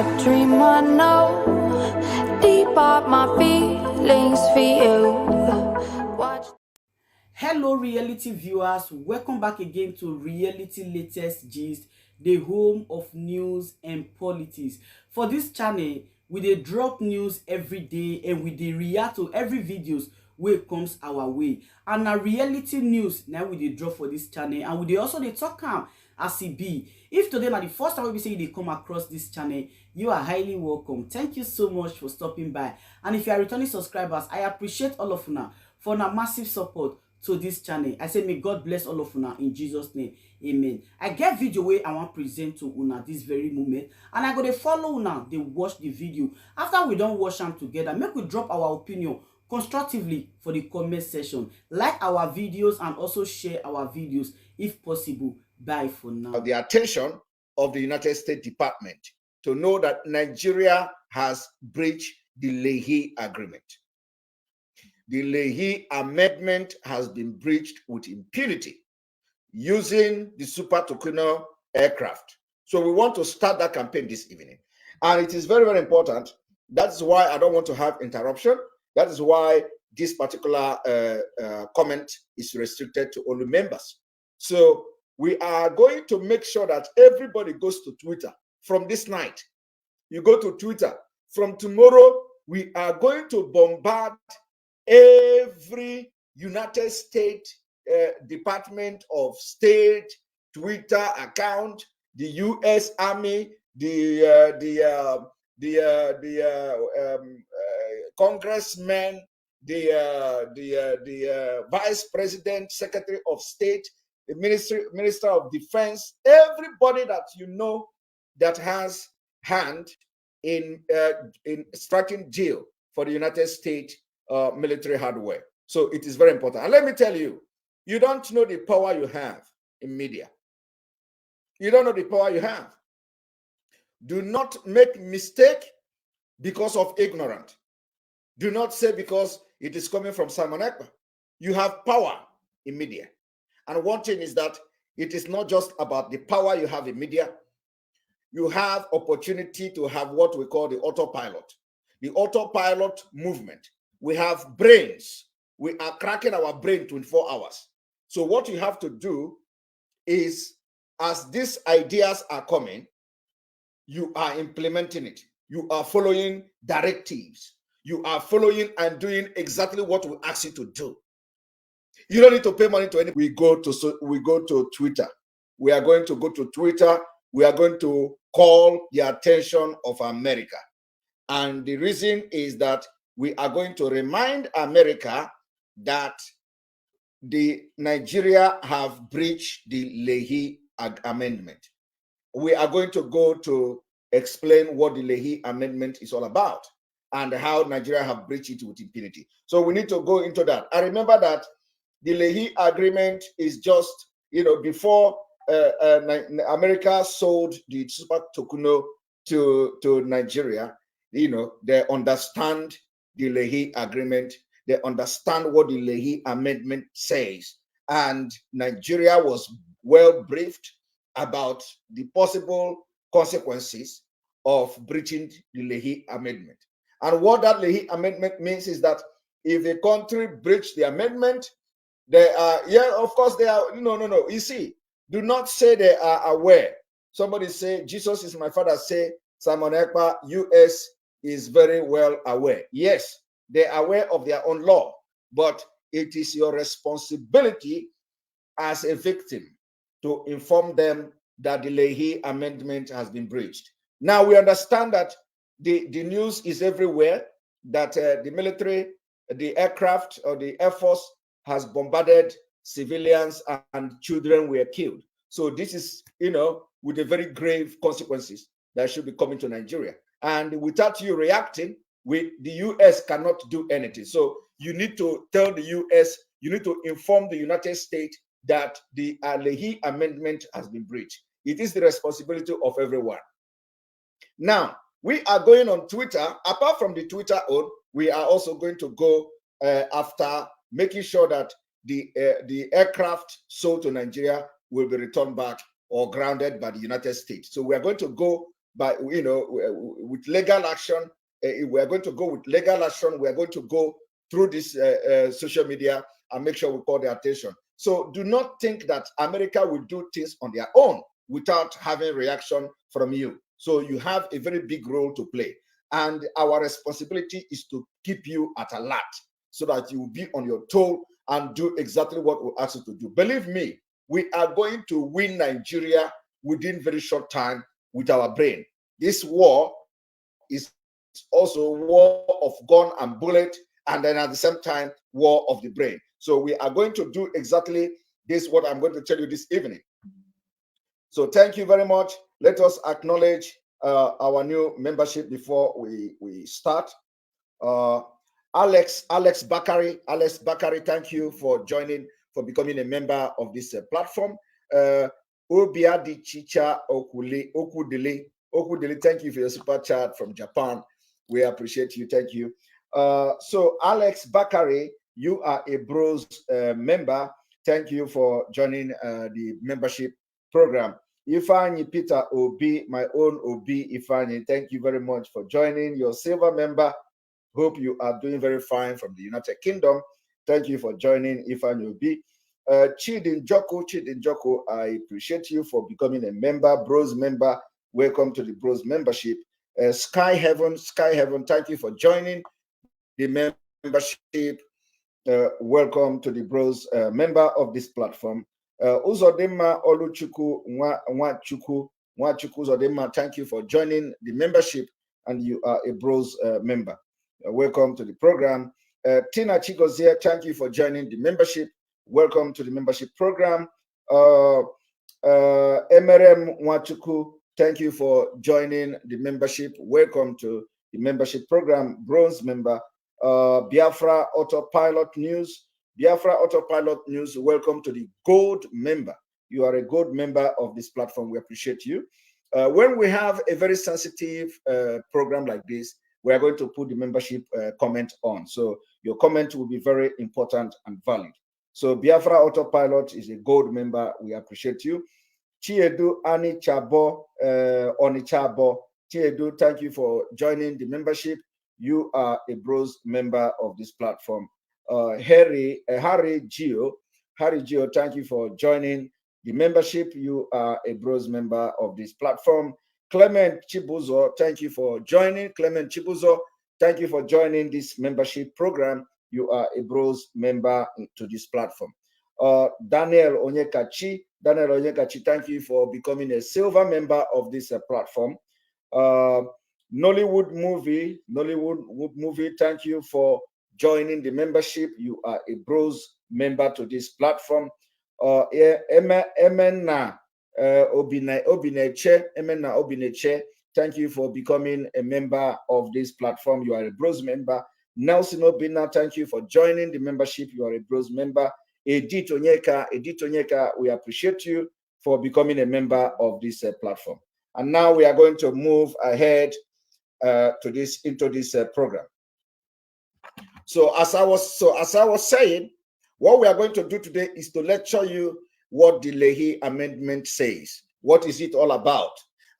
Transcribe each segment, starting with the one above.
a dream I know. Deep up my feelings for you. Watch. Hello, reality viewers. Welcome back again to Reality Latest Gist, the home of news and politics. For this channel, we dey drop news every day and we dey react to every videos wey comes our way. And na reality news na we dey drop for this channel, and we dey also dey talk am as e be. If today na the first time we say you dey come across this channel, you are highly welcome. Thank you so much for stopping by. And if you are returning subscribers, I appreciate all of una for una massive support to this channel. I say may God bless all of una in Jesus name. Amen. I get video wey I want present to una this very moment, and I go dey follow una dey watch the video. After we don watch am together, make we drop our opinion constructively for the comment section. Like our videos and also share our videos if possible. Bye for now. The attention of the United States Department to know that Nigeria has breached the Leahy Agreement. The Leahy Amendment has been breached with impunity using the Super Tucano aircraft. So we want to start that campaign this evening. And it is very, very important. That's why I don't want to have interruption. That is why this particular comment is restricted to only members. So we are going to make sure that everybody goes to Twitter from this night. You go to Twitter. From tomorrow, we are going to bombard every United States Department of State Twitter account, the U.S. Army, the congressmen, the vice president, secretary of state, the minister of defense, everybody that you know that has hand in striking deal for the United States military hardware. So it is very important. And let me tell you, you don't know the power you have in media. You don't know the power you have. Do not make mistake because of ignorance. Do not say because it is coming from Simon Ekpa. You have power in media. And one thing is that it is not just about the power you have in media. You have opportunity to have what we call the autopilot. The autopilot movement. We have brains. We are cracking our brain 24 hours. So what you have to do is, as these ideas are coming, you are implementing it. You are following directives. You are following and doing exactly what we ask you to do. You don't need to pay money to anyone. We go to Twitter. We are going to go to Twitter. We are going to call the attention of America. And the reason is that we are going to remind America that the Nigeria have breached the Leahy Amendment. We are going to go to explain what the Leahy Amendment is all about and how Nigeria have breached it with impunity. So we need to go into that. I remember that the Leahy Agreement is just, before America sold the Super Tucano to Nigeria, they understand the Leahy Agreement. They understand what the Leahy Amendment says. And Nigeria was well briefed about the possible consequences of breaching the Leahy Amendment. And what that Leahy Amendment means is that if a country breached the amendment, they are, of course they are, no. You see, do not say they are aware. Somebody say, Jesus is my father, say, Simon Ekpa, US is very well aware. Yes, they are aware of their own law, but it is your responsibility as a victim to inform them that the Leahy Amendment has been breached. Now we understand that the news is everywhere that the military, the aircraft or the Air Force has bombarded civilians and children were killed. So this is, with the very grave consequences that should be coming to Nigeria. And without you reacting, the US cannot do anything. So you need to tell the US, you need to inform the United States that the Leahy Amendment has been breached. It is the responsibility of everyone. Now, we are going on Twitter. Apart from the Twitter own, we are also going to go after making sure that the aircraft sold to Nigeria will be returned back or grounded by the United States. So we are going to go by, with legal action. We are going to go with legal action. We are going to go through this social media and make sure we call their attention. So do not think that America will do things on their own without having reaction from you. So you have a very big role to play. And our responsibility is to keep you at alert so that you will be on your toe and do exactly what we ask you to do. Believe me, we are going to win Nigeria within very short time with our brain. This war is also war of gun and bullet, and then at the same time, war of the brain. So we are going to do exactly this, what I'm going to tell you this evening. So thank you very much. Let us acknowledge our new membership before we start. Alex Bakari, thank you for joining, for becoming a member of this platform. Obiadi Chicha Okudili, thank you for your super chat from Japan. We appreciate you. Thank you. So Alex Bakari, you are a Bros member. Thank you for joining the membership program. Ifani Peter Obi, my own Obi Ifani, thank you very much for joining. Your silver member. Hope you are doing very fine from the United Kingdom. Thank you for joining, Ifani Obi. Chidin Joko, I appreciate you for becoming a member, Bros member. Welcome to the Bros membership. Sky Heaven, thank you for joining the membership. Welcome to the Bros member of this platform. Uzodema Oluchuku Nwachukwu Uzodema, thank you for joining the membership, and you are a Bros member. Welcome to the program. Tina Chigozie, thank you for joining the membership. Welcome to the membership program. Emerem Nwachukwu, thank you for joining the membership. Welcome to the membership program, Bronze member. Biafra Autopilot News, welcome to the Gold member. You are a Gold member of this platform. We appreciate you. When we have a very sensitive program like this, we are going to put the membership comment on. So your comment will be very important and valid. So Biafra Autopilot is a Gold member. We appreciate you. Chiedu Onichabo, Chiedu, thank you for joining the membership. You are a Bros member of this platform. Harry Gio, thank you for joining the membership. You are a Bros member of this platform. Clement Chibuzo, thank you for joining. Thank you for joining this membership program. You are a Bros member to this platform. Daniel Onyekachi, thank you for becoming a silver member of this platform. Nollywood movie, thank you for joining the membership. You are a Bros member to this platform. Emena Obineche, thank you for becoming a member of this platform. You are a Bros member. Nelson Obina, thank you for joining the membership. You are a Bros member. Edith Onyeka, we appreciate you for becoming a member of this platform. And now we are going to move ahead into this program. So as I was saying, what we are going to do today is to lecture you what the Leahy Amendment says. What is it all about?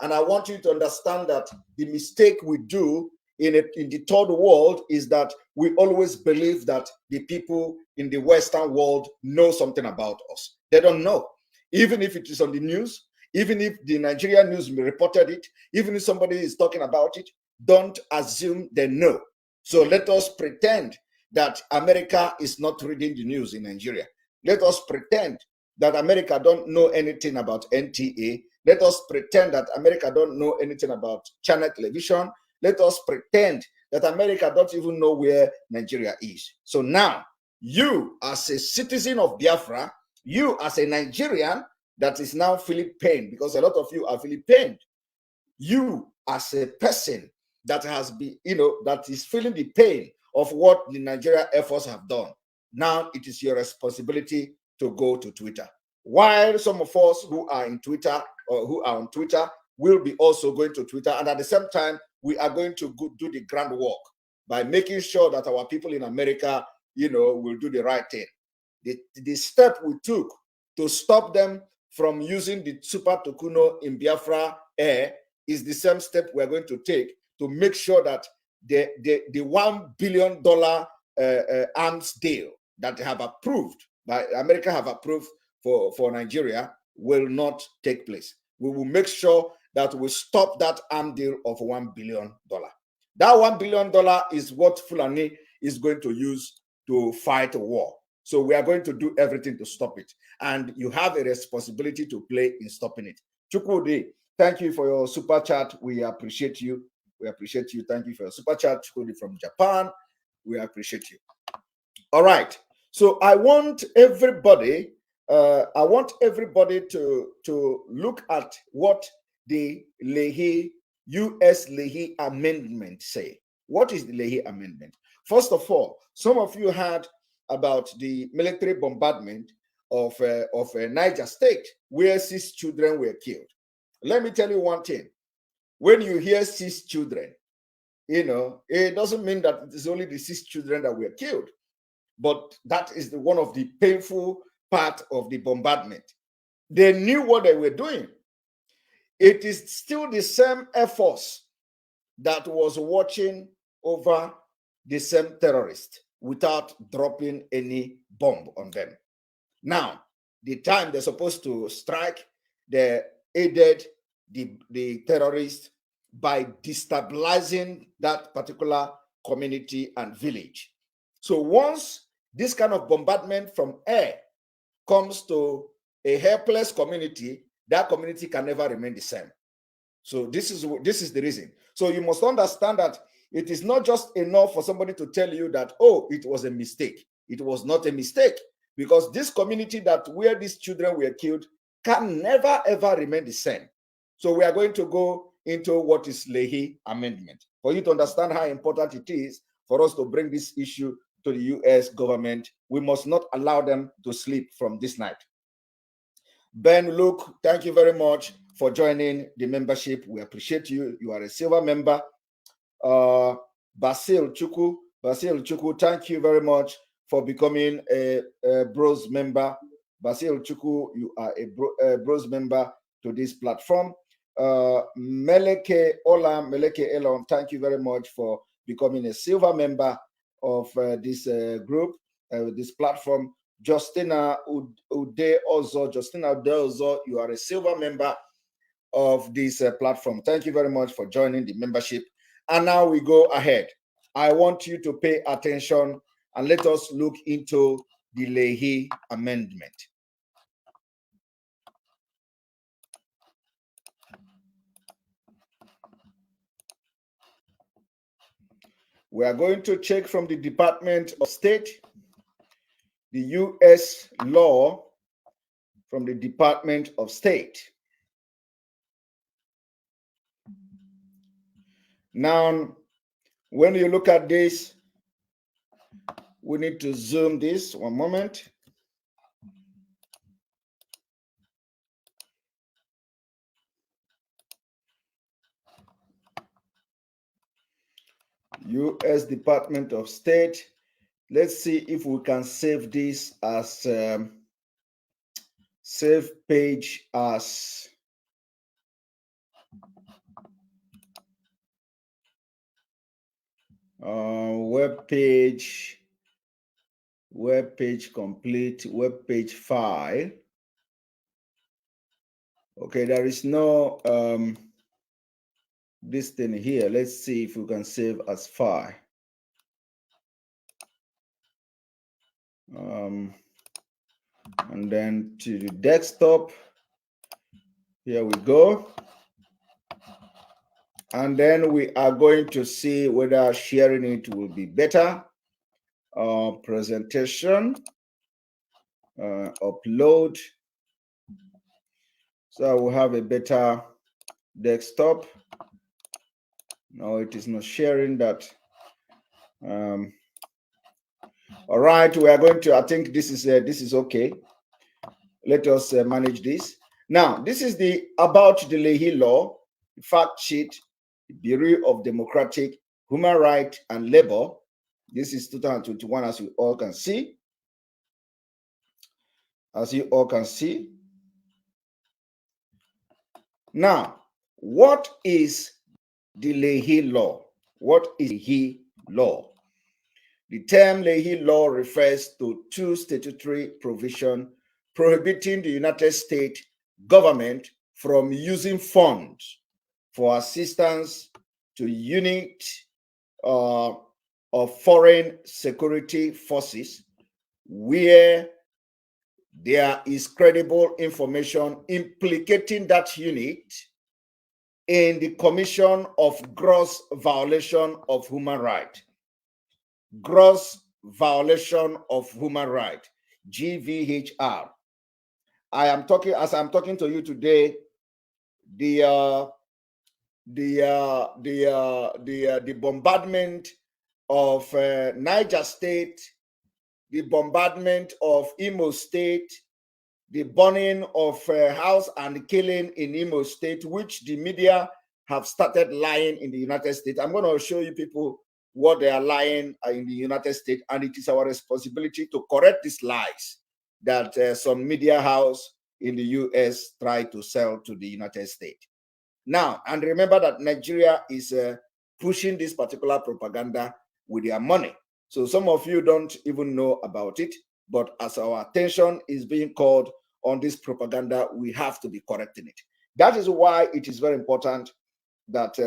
And I want you to understand that the mistake we do in the third world is that we always believe that the people in the Western world know something about us. They don't know. Even if it is on the news, even if the Nigerian news reported it, even if somebody is talking about it, don't assume they know. So let us pretend that America is not reading the news in Nigeria. Let us pretend that America don't know anything about NTA. Let us pretend that America don't know anything about Channel Television. Let us pretend that America don't even know where Nigeria is. So now, you as a citizen of Biafra, you as a Nigerian that is now feeling pain, because a lot of you are feeling pain. You as a person that has been, that is feeling the pain of what the Nigeria Air Force have done. Now it is your responsibility to go to Twitter. While some of us who are in Twitter or who are on Twitter will be also going to Twitter, and at the same time, we are going to do the groundwork by making sure that our people in America, will do the right thing. The step we took to stop them from using the Super Tukuno in Biafra air is the same step we're going to take to make sure that the $1 billion arms deal that they have approved, by America have approved for Nigeria, will not take place. We will make sure that we stop that arm deal of $1 billion. That $1 billion is what Fulani is going to use to fight a war. So we are going to do everything to stop it. And you have a responsibility to play in stopping it. Chukwudi, thank you for your super chat. We appreciate you. We appreciate you. Thank you for your super chat. Chukwudi from Japan. We appreciate you. All right. So I want everybody to look at what the U.S. Leahy Amendment say. What is the Leahy Amendment? First of all, some of you heard about the military bombardment of Niger State, where 6 children were killed. Let me tell you one thing. When you hear 6 children, it doesn't mean that it is only the 6 children that were killed, but that is one of the painful part of the bombardment. They knew what they were doing. It is still the same Air Force that was watching over the same terrorists without dropping any bomb on them. Now, the time they're supposed to strike, they aided the terrorists by destabilizing that particular community and village. So once this kind of bombardment from air comes to a helpless community, that community can never remain the same. So this is the reason. So you must understand that it is not just enough for somebody to tell you that, oh, it was a mistake. It was not a mistake, because this community where these children were killed can never ever remain the same. So we are going to go into what is Leahy Amendment for you to understand how important it is for us to bring this issue to the U.S. government. We must not allow them to sleep from this night. Ben Luke, thank you very much for joining the membership. We appreciate you. You are a silver member. Basil Chuku, thank you very much for becoming a bronze member. Basil Chuku, you are a bronze member to this platform. Meleke Elon, thank you very much for becoming a silver member of this group, this platform. Justina Ude Ozo, you are a silver member of this platform. Thank you very much for joining the membership. And now we go ahead. I want you to pay attention and let us look into the Leahy Amendment. We are going to check from the Department of State, the U.S. law from the Department of State. Now, when you look at this, we need to zoom this one moment. U.S. Department of State. Let's see if we can save this as save page as web page complete, web page file. Okay, there is no this thing here. Let's see if we can save as file. And then to the desktop. Here we go. And then we are going to see whether sharing it will be better. Presentation, upload. So we'll have a better desktop. No, it is not sharing that. All right, we are going to, I think this is okay. Let us manage this. Now, this is the about the Leahy law, fact sheet, Bureau of Democratic, Human Rights and Labor. This is 2021, as you all can see. As you all can see. Now, What is the Leahy Law? What is Leahy Law? The term Leahy Law refers to two statutory provisions prohibiting the United States government from using funds for assistance to units of foreign security forces where there is credible information implicating that unit in the commission of gross violation of human rights. Gross violation of human rights, GVHR. I'm talking to you today. The bombardment of Niger State, the bombardment of Imo State, the burning of house and killing in Imo State, which the media have started lying in the United States. I'm going to show you people what they are lying in the United States, and it is our responsibility to correct these lies that some media house in the US try to sell to the United States. Now, and remember that Nigeria is pushing this particular propaganda with their money. So some of you don't even know about it, but as our attention is being called on this propaganda, we have to be correcting it. That is why it is very important that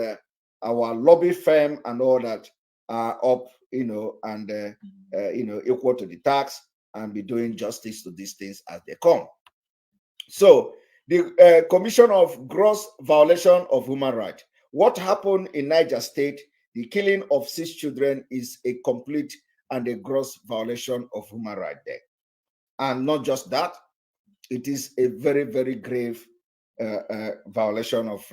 our lobby firm and all that are up, and equal to the tax and be doing justice to these things as they come. So the Commission of Gross Violation of Human Rights. What happened in Niger State, the killing of 6 children, is a complete and a gross violation of human rights there. And not just that, it is a very, very grave violation of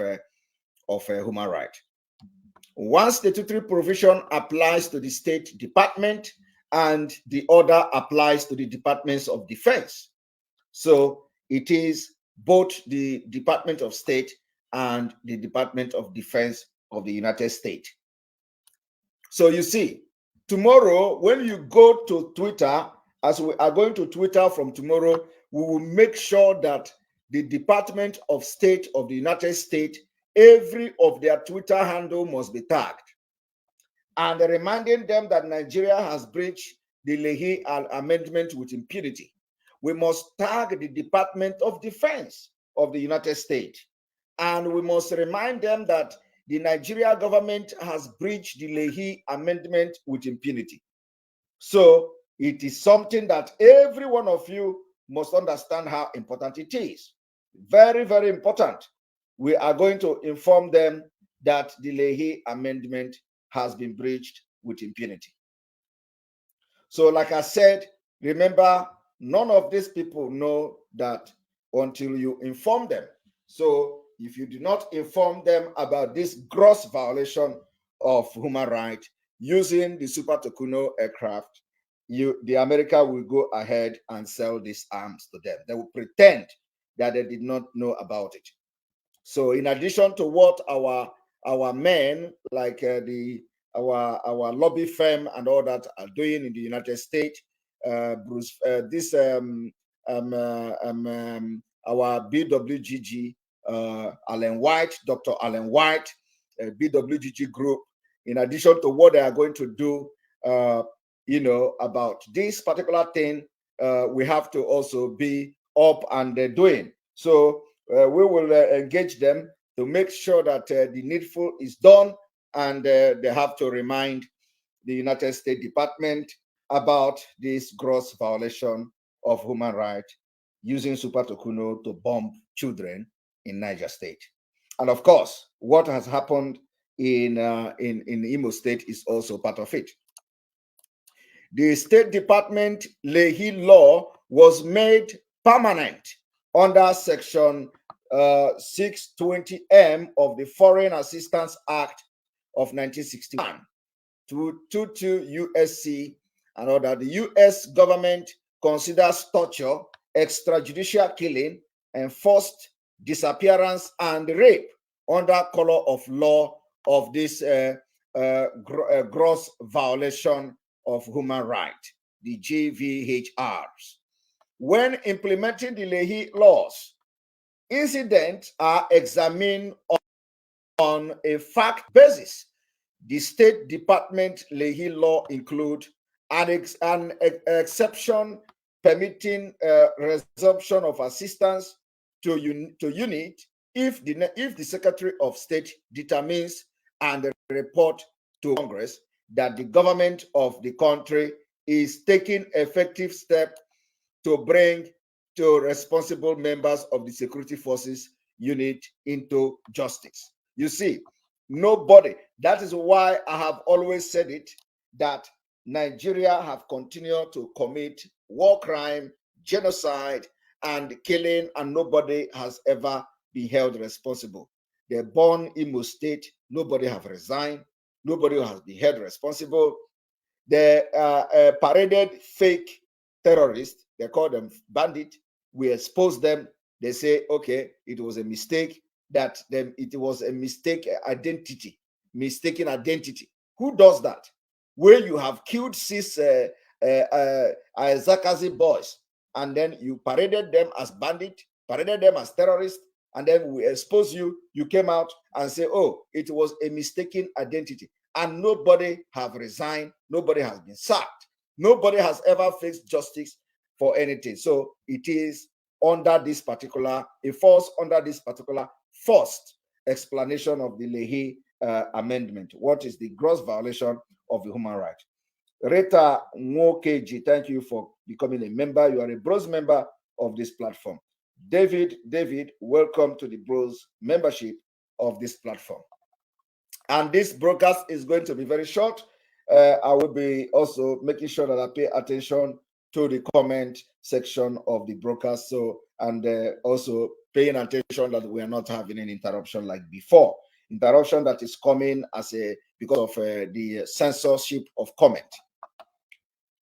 human rights. One statutory provision applies to the State Department and the other applies to the Departments of Defense. So it is both the Department of State and the Department of Defense of the United States. So you see, tomorrow, when you go to Twitter, as we are going to Twitter from tomorrow, we will make sure that the Department of State of the United States, every of their Twitter handle must be tagged. And reminding them that Nigeria has breached the Leahy Amendment with impunity. We must tag the Department of Defense of the United States. And we must remind them that the Nigeria government has breached the Leahy Amendment with impunity. So it is something that every one of you must understand how important it is. Very, very important. We are going to inform them that the Leahy Amendment has been breached with impunity. So like I said, remember, none of these people know that until you inform them. So if you do not inform them about this gross violation of human rights using the Super Tucano aircraft, the America will go ahead and sell these arms to them. They will pretend that they did not know about it. So in addition to what our men, like our lobby firm and all that are doing in the United States, our BWGG, Allen White, Dr. Allen White, BWGG group, in addition to what they are going to do, about this particular thing, we have to also be up and doing. So we will engage them to make sure that the needful is done, and they have to remind the United States Department about this gross violation of human rights using Super Tucano to bomb children in Niger State. And of course, what has happened in Imo State is also part of it. The State Department Leahy Law was made permanent under Section 620M of the Foreign Assistance Act of 1961 to 22 USC, and that the US government considers torture, extrajudicial killing, and forced disappearance and rape under color of law of this gross violation of human rights, the GVHRs. When implementing the Leahy laws, incidents are examined on a fact basis. The State Department Lehi law include an exception permitting resumption of assistance to unit if the Secretary of State determines and report to Congress that the government of the country is taking effective steps to bring to responsible members of the security forces unit into justice. You see, nobody. That is why I have always said it, that Nigeria have continued to commit war crime, genocide, and killing, and nobody has ever been held responsible. They're born in Imo State, nobody have resigned, nobody has been held responsible. They paraded fake terrorists, they call them bandits. We expose them. They say, okay, it was a mistake, it was a mistaken identity. Who does that? Where you have killed 6 Zakazi boys, and then you paraded them as bandits, paraded them as terrorists, and then we expose you. You came out and say, oh, it was a mistaken identity. And nobody have resigned. Nobody has been sacked. Nobody has ever faced justice for anything. So it is under this particular, it falls under this particular first explanation of the Lehi amendment. What is the gross violation of the human right? Rita Nwokeji, thank you for becoming a member. You are a bronze member of this platform. David, welcome to the bronze membership of this platform. And this broadcast is going to be very short. I will be also making sure that I pay attention to the comment section of the broadcast. So, and also paying attention that we are not having an interruption like before. Interruption that is coming as because of the censorship of comment.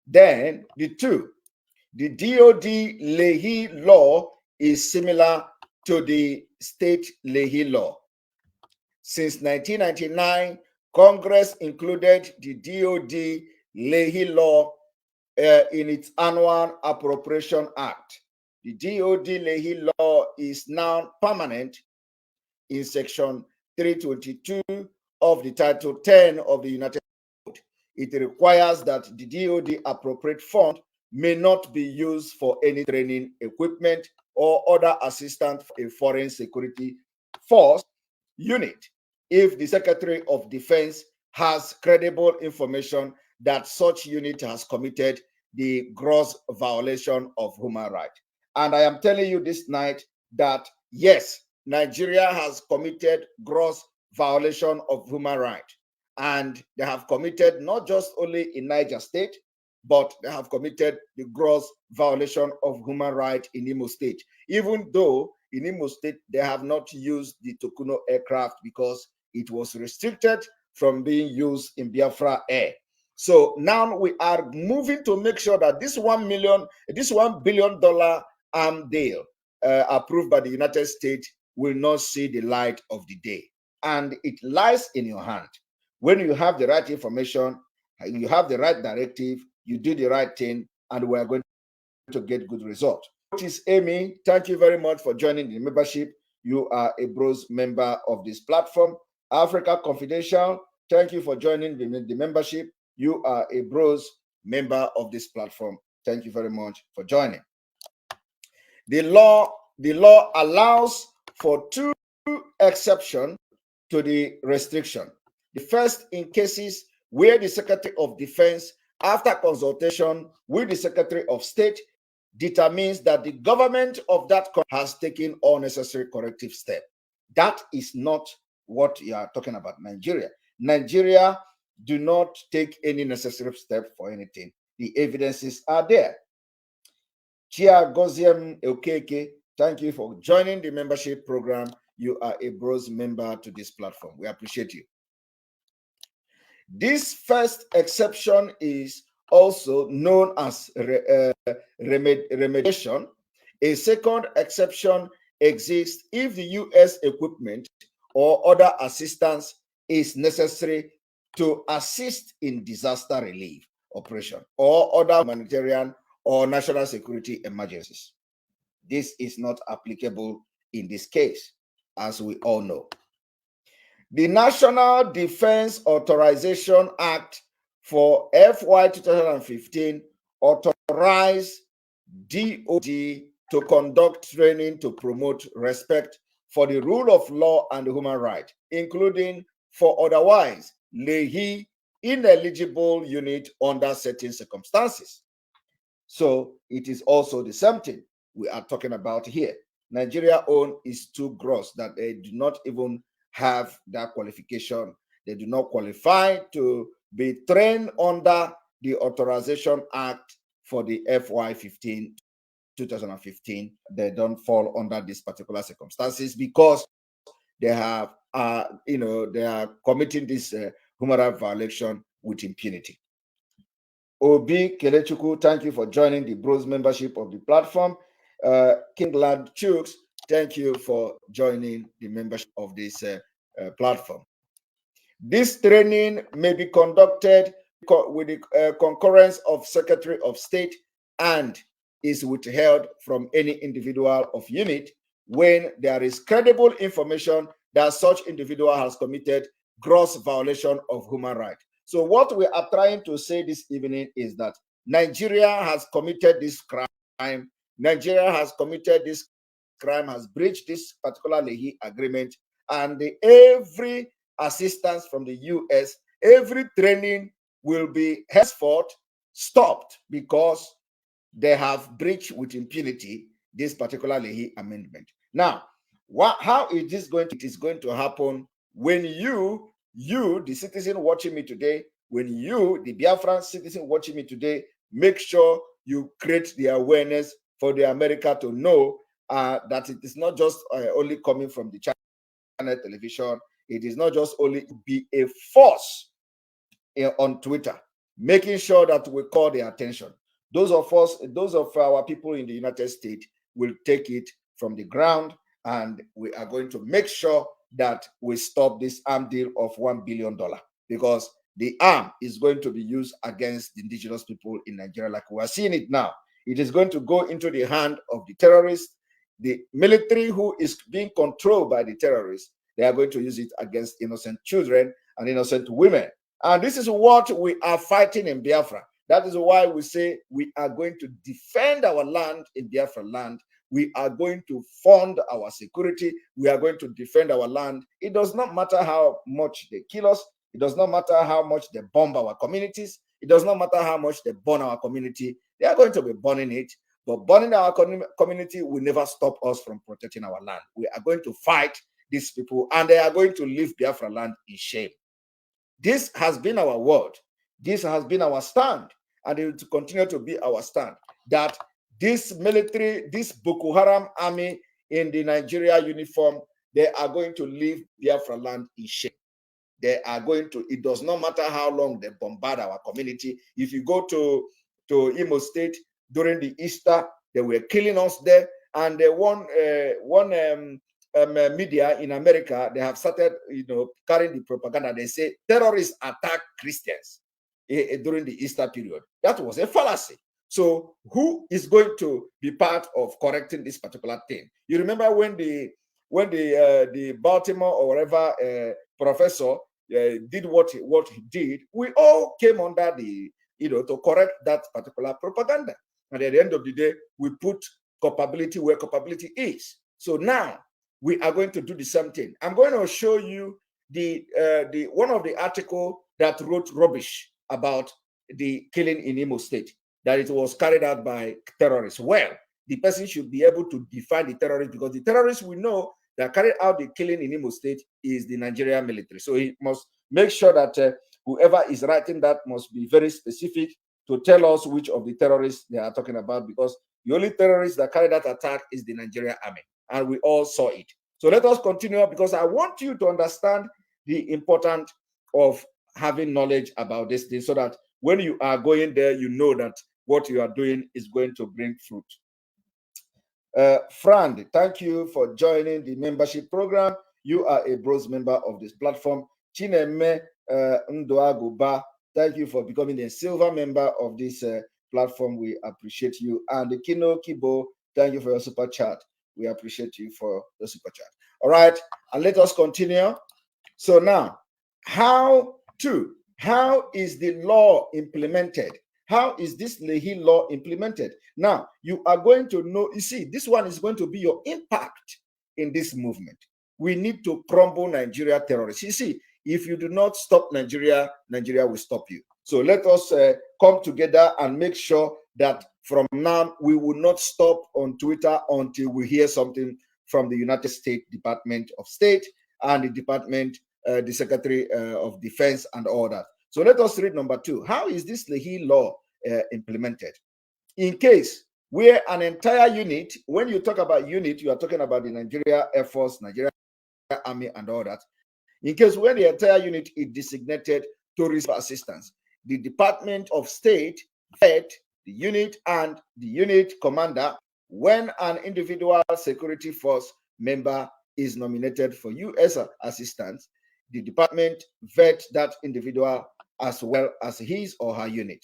Then the DOD Lehi law is similar to the state Lehi law. Since 1999, Congress included the DOD Lehi law in its annual Appropriation Act. The DOD Lehi law is now permanent in Section 322 of the Title 10 of the United States. It requires that the DOD appropriate fund may not be used for any training equipment or other assistance for a foreign security force unit if the Secretary of Defense has credible information that such unit has committed the gross violation of human rights. And I am telling you this night that yes, Nigeria has committed gross violation of human rights. And they have committed not just only in Niger State, but they have committed the gross violation of human rights in Imo State. Even though in Imo State, they have not used the Tokuno aircraft because it was restricted from being used in Biafra air. So now we are moving to make sure that this $1 billion deal approved by the United States will not see the light of the day. And it lies in your hand. When you have the right information, you have the right directive, you do the right thing, and we are going to get good results. Which is Amy, thank you very much for joining the membership. You are a bronze member of this platform. Africa Confidential, thank you for joining the membership. You are a bronze member of this platform. Thank you very much for joining. The law allows for 2 exceptions to the restriction. The first, in cases where the Secretary of Defense, after consultation with the Secretary of State, determines that the government of that country has taken all necessary corrective steps. That is not what you are talking about. Nigeria do not take any necessary step for anything. The evidences are there. Chia Goziem Okeke, thank you for joining the membership program. You are a bronze member to this platform. We appreciate you. This first exception is also known as remediation. A second exception exists if the U.S. equipment or other assistance is necessary to assist in disaster relief operation or other humanitarian or national security emergencies. This is not applicable in this case, as we all know. The National Defense Authorization Act for FY 2015 authorized DOD to conduct training to promote respect for the rule of law and human rights, including for otherwise Lehi ineligible unit under certain circumstances. So it is also the same thing we are talking about here. Nigeria own is too gross that they do not even have that qualification. They do not qualify to be trained under the Authorization Act for the FY 2015. They don't fall under these particular circumstances because they have, they are committing this human rights violation with impunity. Obi Kelechuku, thank you for joining the Bros membership of the platform. Kingland Chooks, thank you for joining the membership of this platform. This training may be conducted with the concurrence of Secretary of State and is withheld from any individual of unit when there is credible information that such individual has committed gross violation of human rights. So what we are trying to say this evening is that Nigeria has committed this crime. Nigeria has committed this crime, has breached this particular Lehi agreement, and every assistance from the US, every training will be henceforth stopped because they have breached with impunity this particular Lehi amendment. Now, how is this going to? It is going to happen when you, the citizen watching me today, when you, the Biafran citizen watching me today, make sure you create the awareness for the America to know that it is not just only coming from the channel television. It is not just only be a force on Twitter, making sure that we call their attention. Those of our people in the United States will take it from the ground, and we are going to make sure that we stop this arm deal of $1 billion, because the arm is going to be used against the indigenous people in Nigeria like we are seeing it now. It is going to go into the hand of the terrorists. The military who is being controlled by the terrorists, they are going to use it against innocent children and innocent women. And this is what we are fighting in Biafra. That is why we say we are going to defend our land in Biafra land. We are going to fund our security. We are going to defend our land. It does not matter how much they kill us. It does not matter how much they bomb our communities. It does not matter how much they burn our community. They are going to be burning it. But burning our community will never stop us from protecting our land. We are going to fight these people, and they are going to leave Biafra land in shame. This has been our word. This has been our stand, and it will continue to be our stand, that this military, this Boko Haram army in the Nigeria uniform, they are going to leave Biafra land in shame. They are going to, it does not matter how long they bombard our community. If you go to Imo State during the Easter, they were killing us there. And one media in America, they have started, carrying the propaganda. They say terrorists attack Christians during the Easter period. That was a fallacy. So who is going to be part of correcting this particular thing? You remember when the Baltimore or whatever professor did what he did, we all came under the, to correct that particular propaganda. And at the end of the day, we put culpability where culpability is. So now we are going to do the same thing. I'm going to show you the one of the article that wrote rubbish about the killing in Imo State, that it was carried out by terrorists. Well, the person should be able to define the terrorists, because the terrorists we know that carried out the killing in Imo State is the Nigerian military. So he must make sure that whoever is writing that must be very specific to tell us which of the terrorists they are talking about, because the only terrorist that carried that attack is the Nigerian army, and we all saw it. So let us continue, because I want you to understand the importance of having knowledge about this thing, so that when you are going there, you know that what you are doing is going to bring fruit. Frand, thank you for joining the membership program. You are a Bros member of this platform. Chineme Ndoaguba, thank you for becoming a silver member of this platform. We appreciate you. And the Kino Kibo, thank you for your super chat. We appreciate you for the super chat. All right, and let us continue. So now, how is the law implemented? How is this Lehi law implemented? Now, you are going to know, you see, this one is going to be your impact in this movement. We need to crumble Nigeria terrorists. You see, if you do not stop Nigeria, Nigeria will stop you. So let us come together and make sure that from now, we will not stop on Twitter until we hear something from the United States Department of State and the Department, the Secretary of Defense and all that. So let us read number 2. How is this Lehi law implemented? In case where an entire unit, when you talk about unit, you are talking about the Nigeria Air Force, Nigeria Army and all that. In case when the entire unit is designated to receive assistance, the Department of State vet the unit and the unit commander when an individual security force member is nominated for U.S. assistance. The department vet that individual as well as his or her unit.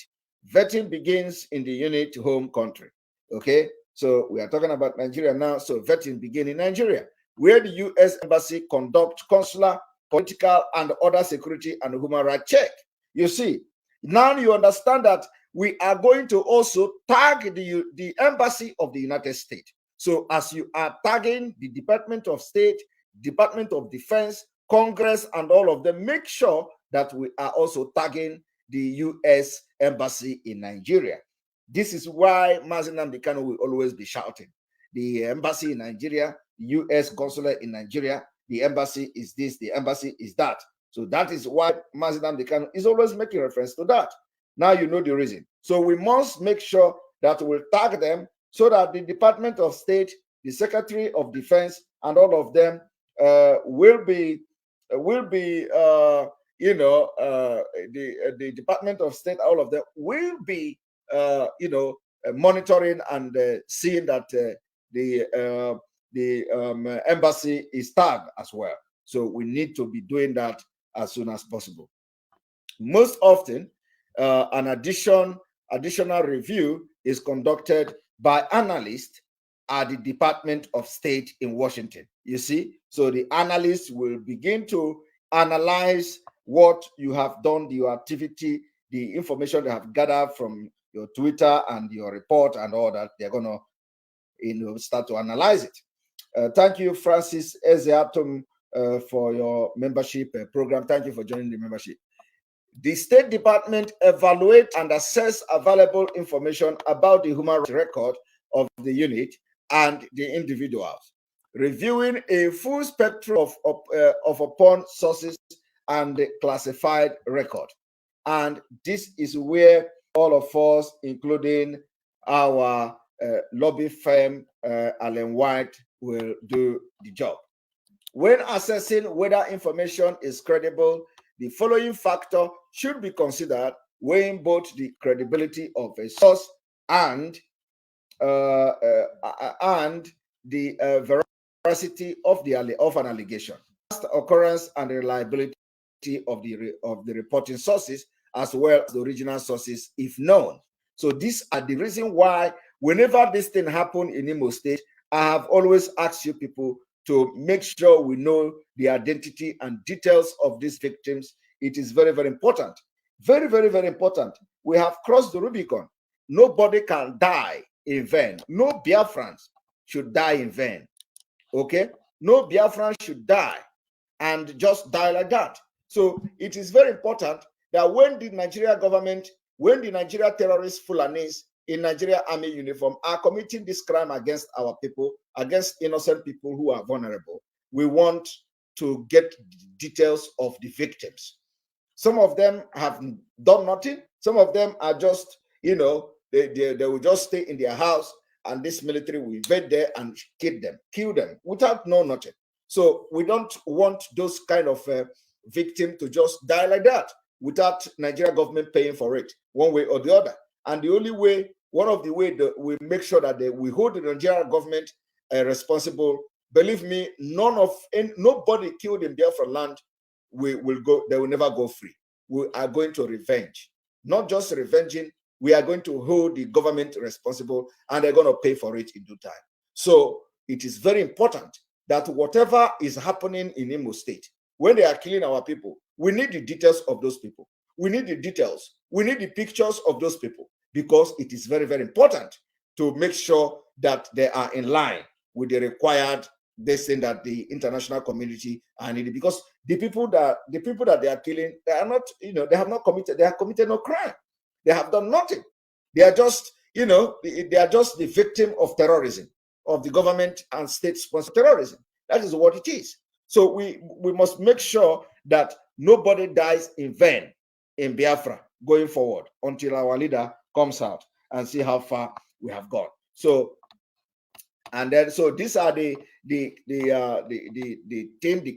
Vetting begins in the unit home country. Okay, so we are talking about Nigeria now. So vetting begins in Nigeria, where the U.S. Embassy conducts consular, political, and other security and human rights check. You see, now you understand that we are going to also tag the Embassy of the United States. So as you are tagging the Department of State, Department of Defense, Congress, and all of them, make sure that we are also tagging the U.S. Embassy in Nigeria. This is why Nnamdi Kanu will always be shouting. The embassy in Nigeria, U.S. consulate in Nigeria, the embassy is this, the embassy is that. So that is why Nnamdi Kanu is always making reference to that. Now you know the reason. So we must make sure that we'll tag them so that the Department of State, the Secretary of Defense, and all of them will be the Department of State, all of them will be monitoring and seeing that the embassy is tagged as well. So we need to be doing that as soon as possible. Most often, an additional review is conducted by analysts at the Department of State in Washington. You see, so the analysts will begin to analyze what you have done, your activity, the information they have gathered from your Twitter and your report and all that. They're gonna, start to analyze it. Thank you, Francis Ezeatum, for your membership program. Thank you for joining the membership. The State Department evaluates and assess available information about the human rights record of the unit and the individuals, reviewing a full spectrum of upon sources and the classified record. And this is where all of us, including our lobby firm, Allen White, will do the job. When assessing whether information is credible, the following factor should be considered, weighing both the credibility of a source and the veracity of an allegation, past occurrence and the reliability of the reporting sources, as well as the original sources, if known. So these are the reason why whenever this thing happened in Imo State, I have always asked you people to make sure we know the identity and details of these victims. It is very, very important. Very, very, very important. We have crossed the Rubicon. Nobody can die in vain. No Biafrans should die in vain. Okay? No Biafrans should die and just die like that. So it is very important that when the Nigeria government, when the Nigeria terrorist Fulanis in Nigeria army uniform are committing this crime against our people, against innocent people who are vulnerable, we want to get details of the victims. Some of them have done nothing. Some of them are just, they will just stay in their house and this military will invade there and kill them without no nothing. So we don't want those kind of victims to just die like that without Nigeria government paying for it one way or the other. And the only way, one of the ways that we make sure that we hold the Nigerian government responsible. Believe me, nobody killed in Biafra land they will never go free. We are going to revenge. Not just revenging, we are going to hold the government responsible and they're going to pay for it in due time. So it is very important that whatever is happening in Imo State, when they are killing our people, we need the details of those people. We need the details. We need the pictures of those people, because it is very, very important to make sure that they are in line with the required thing that the international community are needing. Because the people that they are killing, they are not, they have committed no crime. They have done nothing. They are just, they are just the victim of terrorism, of the government and state-sponsored terrorism. That is what it is. So we must make sure that nobody dies in vain in Biafra going forward until our leader comes out and see how far we have gone. So, and then so these are the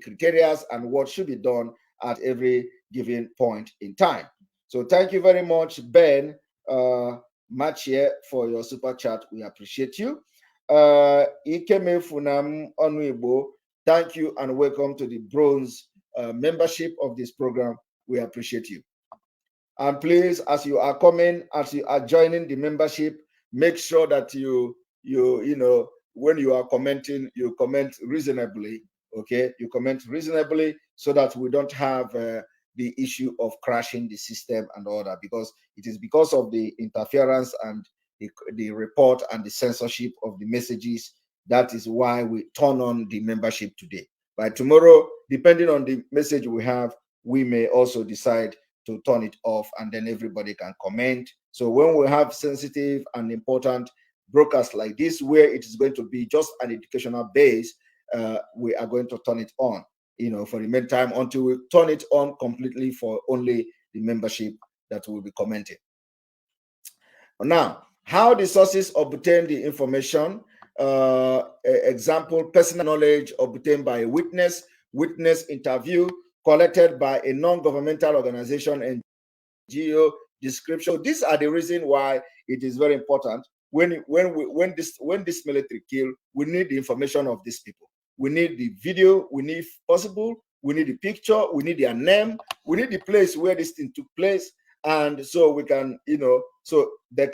criteria and what should be done at every given point in time. So thank you very much, Ben Machie, for your super chat. We appreciate you. Ikeme Funam Onwibo, thank you and welcome to the bronze membership of this program. We appreciate you. And please, as you are coming, as you are joining the membership, make sure that you when you are commenting, you comment reasonably. Okay, you comment reasonably so that we don't have the issue of crashing the system and all that, because it is because of the interference and the report and the censorship of the messages. That is why we turn on the membership today. By tomorrow, depending on the message we have, we may also decide to turn it off, and then everybody can comment. So when we have sensitive and important broadcasts like this, where it is going to be just an educational base, we are going to turn it on, for the meantime, until we turn it on completely for only the membership that will be commenting. Now, how the sources obtain the information. Example, personal knowledge obtained by a witness interview collected by a non-governmental organization and NGO description. So these are the reason why it is very important. When this military kill, we need the information of these people. We need the video. We need, if possible, we need the picture. We need their name. We need the place where this thing took place, and so we can, so they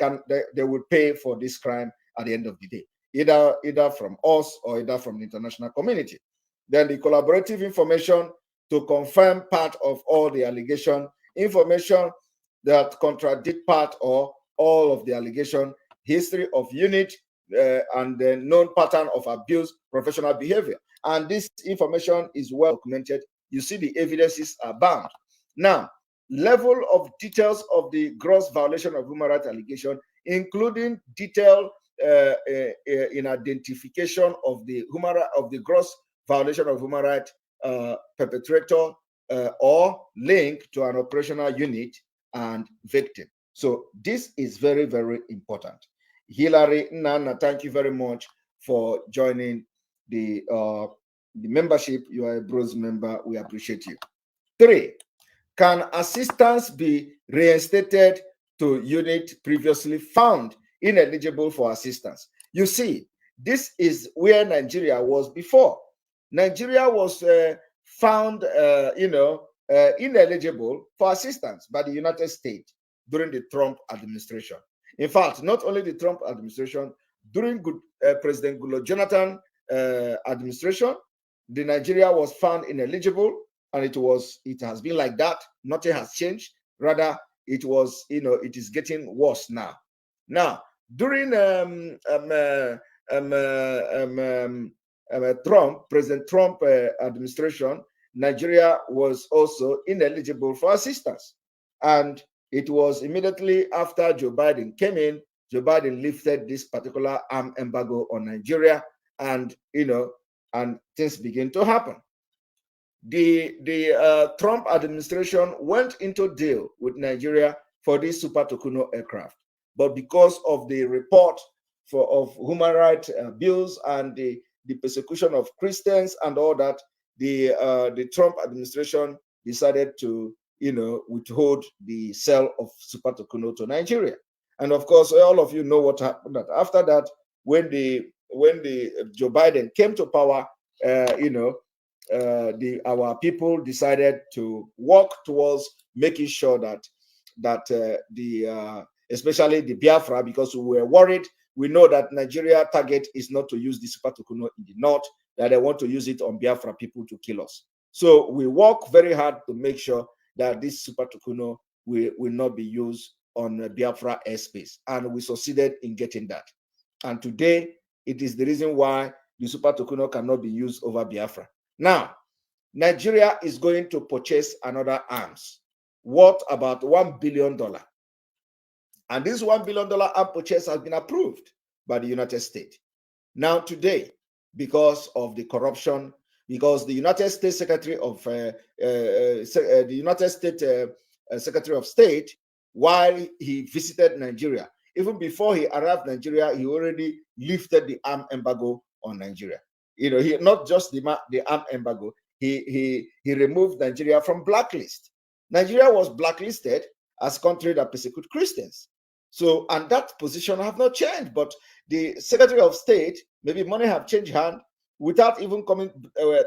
will pay for this crime at the end of the day, either from us or either from the international community. Then the collaborative information to confirm part of all the allegation, information that contradict part or all of the allegation, history of unit, and the known pattern of abuse, professional behavior. And this information is well documented. You see the evidences are bound. Now, level of details of the gross violation of human rights allegation, including detail in identification of the gross violation of human rights perpetrator or link to an operational unit and victim. So this is very, very important. Hilary Nana, thank you very much for joining the membership. You are a bronze member. We appreciate you. 3, can assistance be reinstated to unit previously found ineligible for assistance? You see, this is where Nigeria was before. Nigeria was found, ineligible for assistance by the United States during the Trump administration. In fact, not only the Trump administration, during President Goodluck Jonathan administration, the Nigeria was found ineligible, and it has been like that. Nothing has changed. Rather, it was, it is getting worse now. Now, during President Trump administration, Nigeria was also ineligible for assistance. And it was immediately after Joe Biden came in, Joe Biden lifted this particular arm embargo on Nigeria, and and things begin to happen. The Trump administration went into deal with Nigeria for this Super Tucano aircraft, but because of the report of human rights abuse and the persecution of Christians and all that, the Trump administration decided to withhold the sale of Super Tucano to Nigeria. And of course, all of you know what happened. That after that, when Joe Biden came to power, our people decided to work towards making sure that especially the Biafra, because we were worried. We know that Nigeria target is not to use the Super Tucano in the north, that they want to use it on Biafra people to kill us. So we work very hard to make sure that this Super Tucano will not be used on Biafra airspace. And we succeeded in getting that. And today, it is the reason why the Super Tucano cannot be used over Biafra. Now, Nigeria is going to purchase another arms worth about $1 billion. And this $1 billion arm purchase has been approved by the United States. Now today, because of the corruption, because the United States Secretary of Secretary of State, while he visited Nigeria, even before he arrived in Nigeria, he already lifted the arm embargo on Nigeria. You know, he not just the arm embargo, he removed Nigeria from blacklist. Nigeria was blacklisted as country that persecute Christians. So, and that position have not changed, but the Secretary of State, maybe money have changed hand without even coming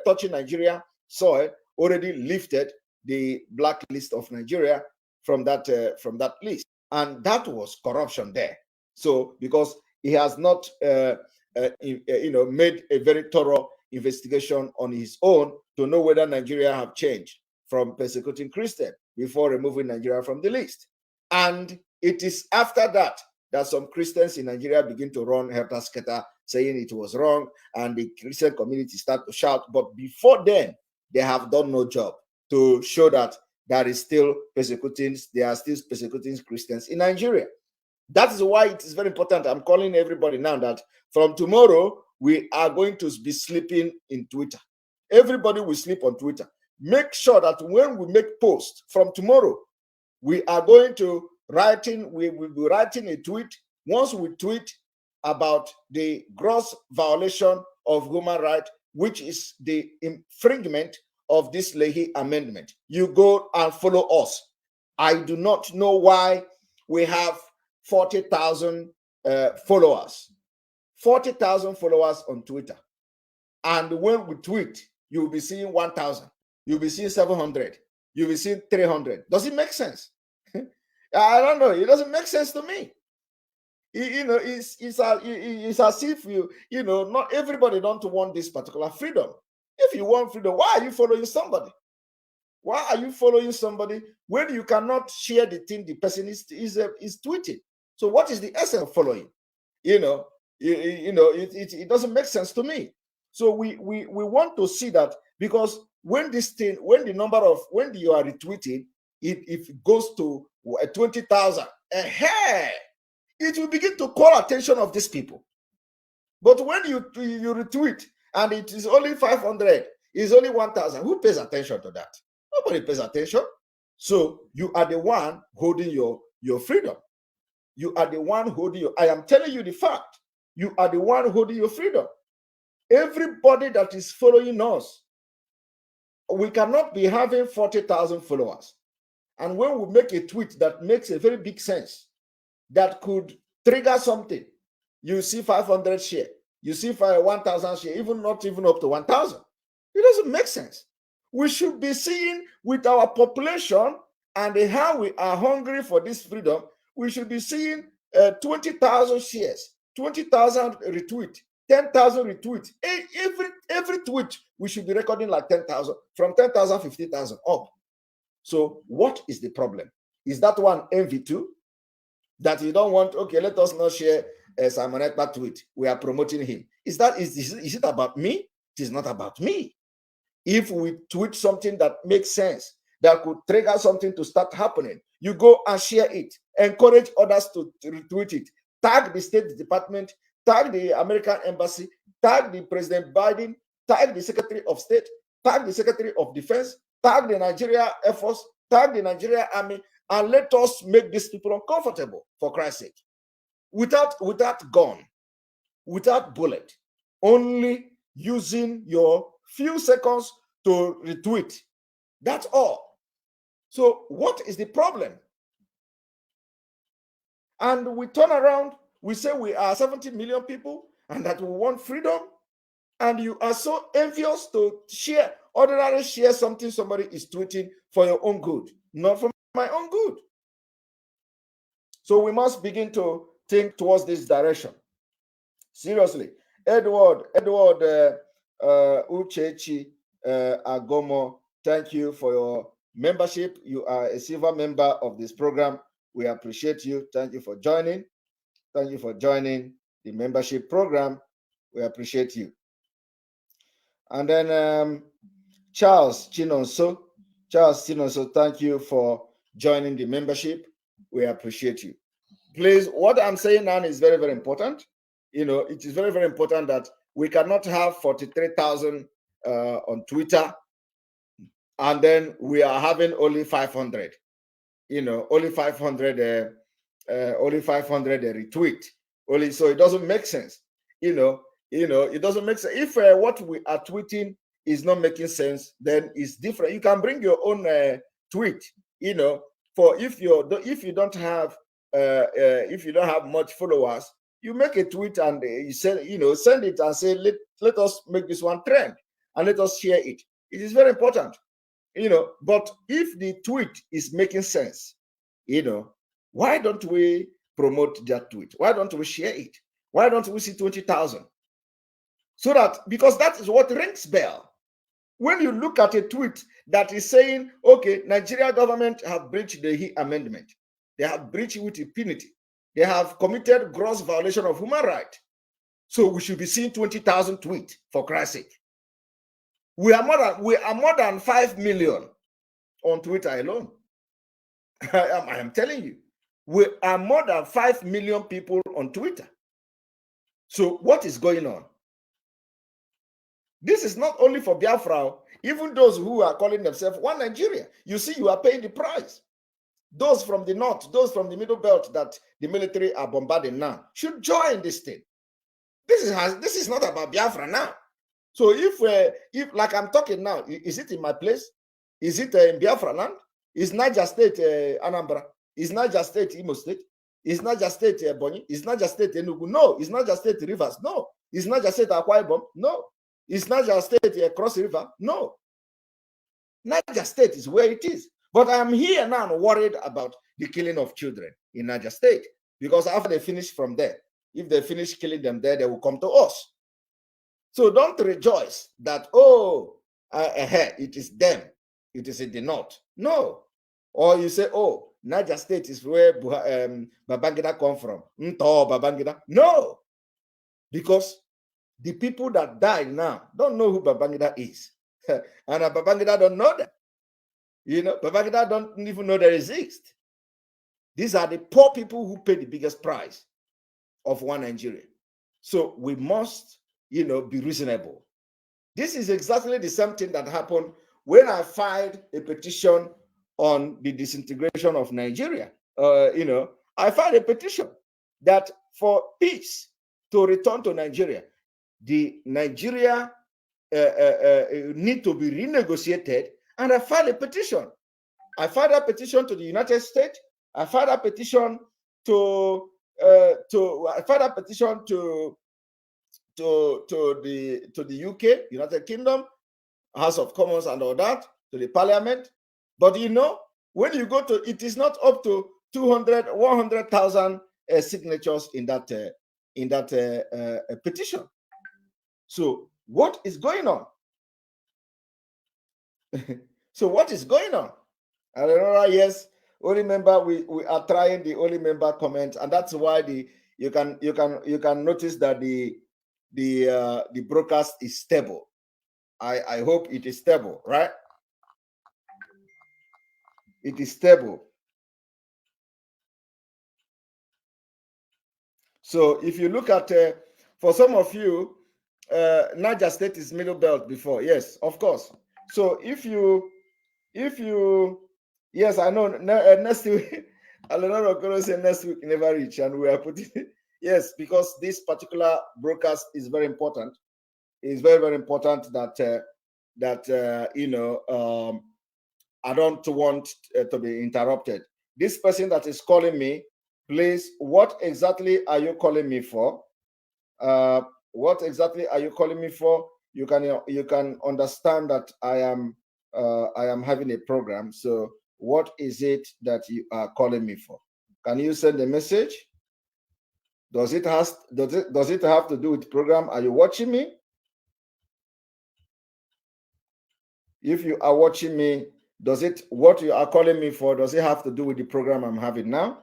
touching Nigeria soil, already lifted the blacklist of Nigeria from that list, and that was corruption there. So, because he has not made a very thorough investigation on his own to know whether Nigeria have changed from persecuting Christians before removing Nigeria from the list. And it is after that that some Christians in Nigeria begin to run helter-skelter, saying it was wrong, and the Christian community start to shout. But before then, they have done no job to show that there is still persecuting, they are still persecuting Christians in Nigeria. That is why it is very important. I'm calling everybody now that from tomorrow, we are going to be sleeping in Twitter. Everybody will sleep on Twitter. Make sure that when we make posts from tomorrow, we are going to we will be writing a tweet. Once we tweet about the gross violation of human rights, which is the infringement of this Leahy amendment, you go and follow us. I do not know why we have 40,000 followers. 40,000 followers on Twitter. And when we tweet, you'll be seeing 1,000. You'll be seeing 700. You'll be seeing 300. Does it make sense? I don't know. It doesn't make sense to me. It's as if not everybody don't want this particular freedom. If you want freedom, why are you following somebody? Why are you following somebody when you cannot share the thing the person is tweeting? So what is the essence of following? It doesn't make sense to me. So we want to see that, because when you are retweeting, if it goes to 20,000, it will begin to call attention of these people. But when you retweet and it is only 500, it's only 1,000, who pays attention to that? Nobody pays attention. So you are the one holding your freedom. You are the one holding I am telling you the fact. You are the one holding your freedom. Everybody that is following us, we cannot be having 40,000 followers. And when we make a tweet that makes a very big sense, that could trigger something, you see 500 share, you see 1,000 share, not even up to 1,000. It doesn't make sense. We should be seeing with our population and how we are hungry for this freedom, we should be seeing 20,000 shares, 20,000 retweet, 10,000 retweets. Every tweet, we should be recording like 10,000, from 10,000, 50,000 up. So what is the problem? Is that one envy too? That you don't want, okay, let us not share Simon Ekpa tweet. We are promoting him. Is it about me? It is not about me. If we tweet something that makes sense, that could trigger something to start happening, you go and share it. Encourage others to retweet it. Tag the State Department, tag the American Embassy, tag the President Biden, tag the Secretary of State, tag the Secretary of Defense, tag the Nigeria Air Force, tag the Nigeria Army, and let us make these people uncomfortable, for Christ's sake. Without gun, without bullet, only using your few seconds to retweet. That's all. So what is the problem? And we turn around, we say we are 70 million people and that we want freedom, and you are so envious to ordinarily share something somebody is tweeting for your own good, not for my own good. So we must begin to think towards this direction. Seriously. Edward Uchechi Agomo, thank you for your membership. You are a silver member of this program. We appreciate you. Thank you for joining. Thank you for joining the membership program. We appreciate you. And then Charles Chinonso, thank you for joining the membership. We appreciate you. Please, what I'm saying now is very, very important. You know, it is very, very important that we cannot have 43,000 on Twitter, and then we are having only 500. You know, only 500 retweet. Only, so it doesn't make sense. You know, it doesn't make sense. If what we are tweeting is not making sense, then it's different. You can bring your own tweet. You know, for if you don't have much followers, you make a tweet and you send it and say, let us make this one trend and let us share it. It is very important. You know, but if the tweet is making sense, you know, why don't we promote that tweet? Why don't we share it? Why don't we see 20,000? So that, because that is what rings bell. When you look at a tweet that is saying, okay, Nigeria government have breached the He Amendment. They have breached with impunity. They have committed gross violation of human rights. So we should be seeing 20,000 tweets, for Christ's sake. We are more than 5 million on Twitter alone. I am telling you, we are more than 5 million people on Twitter. So what is going on? This is not only for Biafra, even those who are calling themselves One Nigeria. You see, you are paying the price. Those from the north, those from the middle belt that the military are bombarding now should join this thing. This is not about Biafra now. So if like I'm talking now, is it in my place? Is it in Biafra land? Is Niger State Anambra? Is Niger State Imo State? Is Niger State Ebonyi? Is Niger State Enugu? No. Is Niger State Rivers? No. Is Niger State Akwa Ibom? No. Is Niger State Cross River? No. Niger State is where it is. But I'm here now worried about the killing of children in Niger State, because after they finish from there, if they finish killing them there, they will come to us. So don't rejoice that, it is them. It is in the north. No. Or you say, oh, Niger State is where Babangida come from. Babangida. No. Because the people that died now don't know who Babangida is. And Babangida don't know that. You know, Babangida don't even know they exist. These are the poor people who pay the biggest price of One Nigeria. So we must, be reasonable. This is exactly the same thing that happened when I filed a petition on the disintegration of Nigeria. I filed a petition that for peace to return to Nigeria, the Nigeria need to be renegotiated, and I filed a petition. I filed a petition to the United States. I filed a petition to the UK, United Kingdom, House of Commons, and all that, to the Parliament. But when you go to, it is not up to 100,000 signatures in that petition. So what is going on? So what is going on? I don't know. Yes, only member, we are trying the only member comment, and that's why you can notice that the broadcast is stable. I hope it is stable, right? It is stable. So if you look at, for some of you, Niger State is middle belt before. Yes, of course. So if you, yes, I know, next week, Alonso say next week never reach, and we are putting, yes, because this particular broadcast is very important. It's very, very important that, I don't want to be interrupted. This person that is calling me, please, what exactly are you calling me for? What exactly are you calling me for? You can understand that I am having a program. So what is it that you are calling me for? Can you send a message? Does it have to do with program? Are you watching me? If you are watching me, what you are calling me for, does it have to do with the program I'm having now?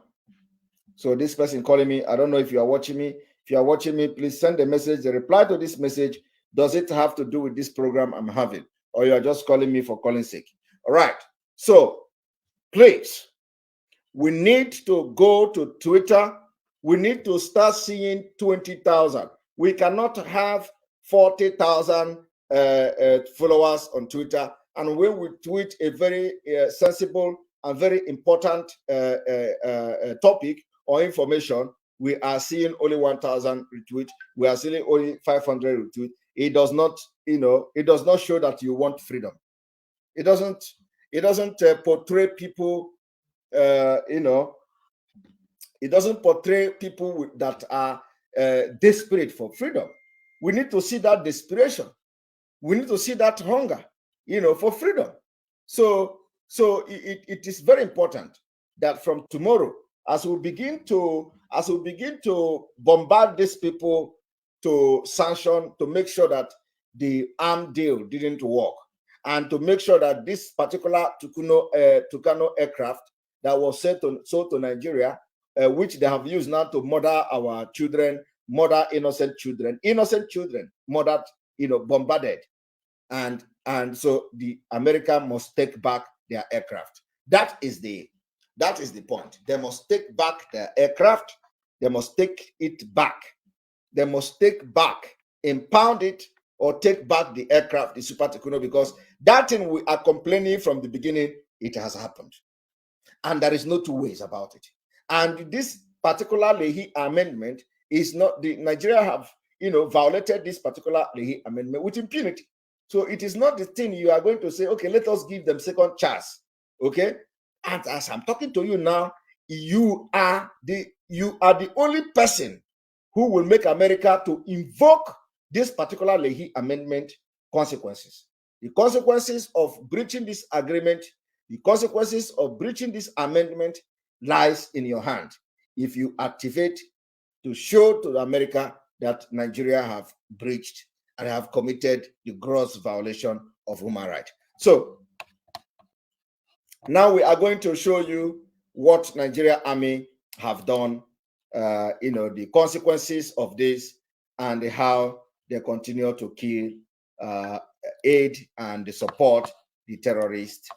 So this person calling me, I don't know if you are watching me. If you are watching me, please send a message. The reply to this message, does it have to do with this program I'm having? Or you are just calling me for calling sake? All right. So please, we need to go to Twitter. We need to start seeing 20,000. We cannot have 40,000 followers on Twitter. And when we tweet a very sensible and very important topic or information, we are seeing only 1,000 retweets. We are seeing only 500 retweets. It does not, it does not show that you want freedom. It doesn't portray people, it doesn't portray people that are desperate for freedom. We need to see that desperation. We need to see that hunger, for freedom. So it is very important that from tomorrow, as we begin to bombard these people to sanction, to make sure that the armed deal didn't work, and to make sure that this particular Tucano aircraft that was sold to Nigeria, which they have used now to murder our children, murder innocent children, murdered, bombarded, and so the America must take back their aircraft. That is the point. They must take back their aircraft. They must take it back. They must take back, impound it, or take back the aircraft, the Super Tucano, because that thing we are complaining from the beginning, it has happened. And there is no two ways about it. And this particular Leahy amendment is not, the Nigeria have, violated this particular Leahy amendment with impunity. So it is not the thing you are going to say, okay, let us give them second chance. Okay. And as I'm talking to you now, you are the only person who will make America to invoke this particular Leahy amendment consequences. The consequences of breaching this agreement, the consequences of breaching this amendment lies in your hand. If you activate to show to America that Nigeria have breached and have committed the gross violation of human rights. So now we are going to show you what Nigeria Army have done, the consequences of this, and how they continue to kill, aid, and support the terrorists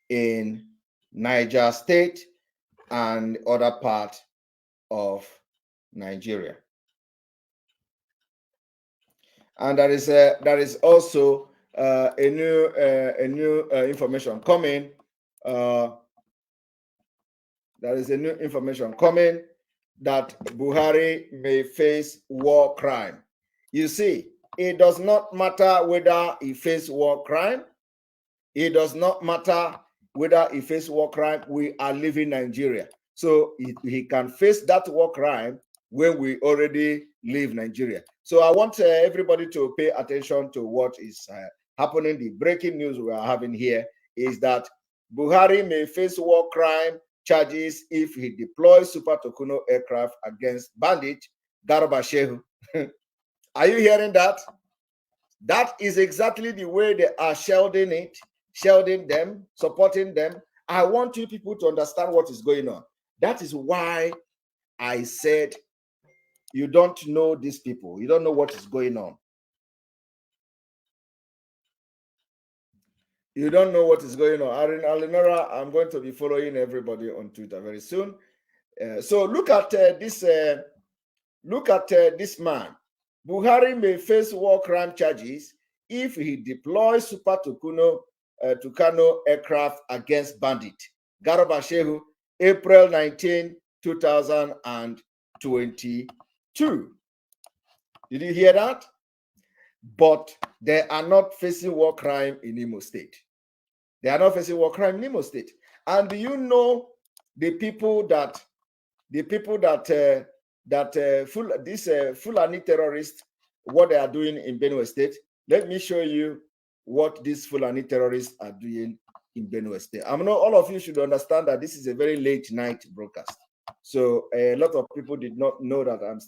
in Niger State and other parts of Nigeria. And there is also a new information coming. There is a new information coming that Buhari may face war crime. You see, it does not matter whether he faces war crime. It does not matter whether he faces war crime. We are leaving Nigeria. So he can face that war crime when we already leave Nigeria. So I want everybody to pay attention to what is happening. The breaking news we are having here is that Buhari may face war crime charges if he deploys Super Tucano aircraft against bandit Garba Shehu. Are you hearing that? That is exactly the way they are shielding them, supporting them. I want you people to understand what is going on. That is why I said you don't know these people. You don't know what is going on. You don't know what is going on. Alinora, I'm going to be following everybody on Twitter very soon. So look at this. Look at this man. Buhari may face war crime charges if he deploys Super Tucano aircraft against bandit Garba Shehu, April 19, 2022. Did you hear that? But they are not facing war crime in Imo State. They are not facing war crime in Imo State. And do you know the people that Fulani terrorists, what they are doing in Benue State? Let me show you what these Fulani terrorists are doing in Benue State. I know all of you should understand that this is a very late night broadcast. So a lot of people did not know that I'm